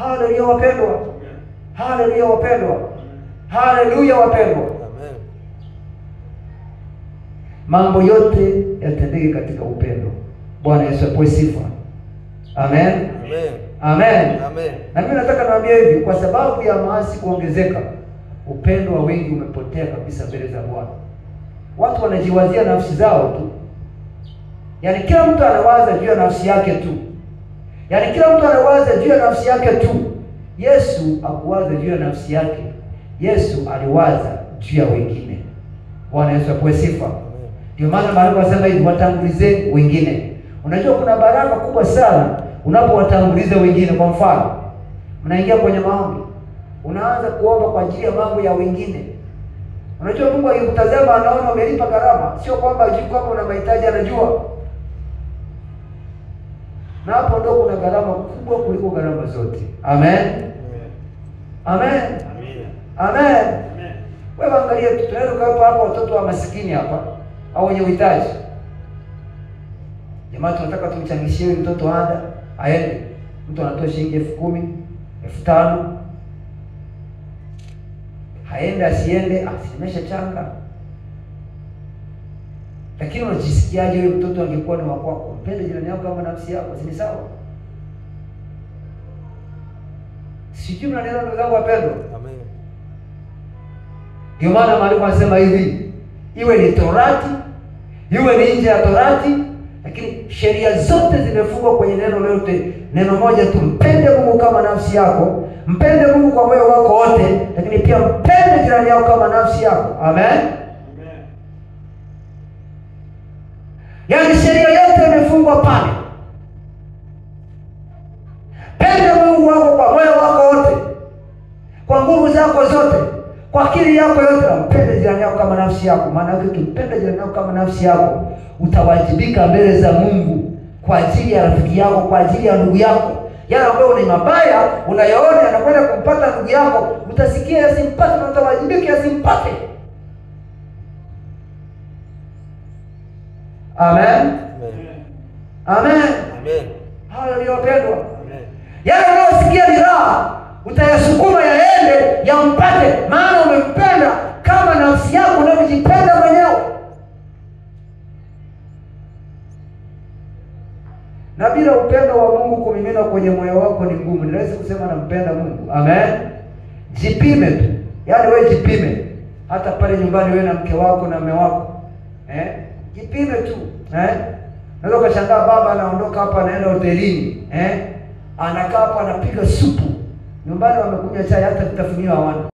Haleluya wapendwa. Haleluya wapendwa. Haleluya wapendwa. Amen. Mambo yote yatendeke katika upendo. Bwana Yesu apewe sifa. Amen. Amen. Amen. Amen. Na mimi nataka niwaambie hivi, kwa sababu ya maasi kuongezeka, upendo wa wengi umepotea kabisa mbele za Bwana. Watu wanajiwazia nafsi zao tu. Yaani kila mtu anawaza juu ya nafsi yake tu. Yaani kila mtu anawaza juu ya nafsi yake tu. Yesu hakuwaza juu ya nafsi yake. Yesu aliwaza juu ya wengine. Bwana Yesu apewe sifa. Ndio maana Maandiko yanasema hivi, watangulize wengine. Unajua kuna baraka kubwa sana unapowatanguliza wengine. Kwa mfano, mnaingia kwenye maombi, unaanza kuomba kwa ajili ya mambo ya wengine. Unajua Mungu akikutazama anaona umelipa gharama, sio kwamba hujui kwamba una mahitaji, anajua. Na hapo ndio kuna gharama kubwa kuliko gharama zote. Amen. Amen. Amen. Wewe angalia, tunaweza kuwapa hapa watoto wa maskini hapa au wenye uhitaji. Jamaa tunataka tumchangishie mtoto ada aende. Mtu anatoa shilingi 10,000, 5,000. Haende asiende, asimesha changa. Lakini unajisikiaje wewe mtoto angekuwa ni wako? Mpende jirani yako kama nafsi yako, si sawa? Sijui mnaelewa ndugu zangu wapendwa. Amen. Ndio maana Maandiko yanasema hivi, iwe ni Torati, iwe ni nje ya Torati, lakini sheria zote zimefungwa kwenye neno lote, neno moja tu: mpende Mungu kama nafsi yako, mpende Mungu kwa moyo wako wote, lakini pia mpende jirani yako kama nafsi yako. Amen. Amen. Yaani sheria yote imefungwa pale. Pende Mungu wako kwa moyo wako wote, kwa nguvu zako zote, kwa akili yako yote, na mpende jirani yako kama nafsi yako. Maana yake ukipenda jirani yako kama nafsi yako, utawajibika mbele za Mungu kwa ajili ya rafiki yako, kwa ajili ya ndugu yako. Yale ambayo ni mabaya unayaona anakwenda kumpata ndugu yako, utasikia yasimpate na utawajibika yasimpate. Amen. Amen. Amen. Amen. Haleluya wapendwa. Amen. Yale unayosikia ni raha, utayasukuma yaende yampate, maana umempenda kama nafsi yako unavyojipenda mwenyewe. Na bila upendo wa Mungu kumimina kwenye moyo wako ni ngumu. Ni rahisi kusema nampenda Mungu. Amen. Jipime tu. Yaani wewe jipime. Hata pale nyumbani wewe na mke wako na mume wako. Jipime tu. Unaweza kushangaa baba anaondoka hapa anaenda hotelini. Anakaa hapa anapiga supu. Nyumbani wamekunywa chai, hata vitafunio hawana.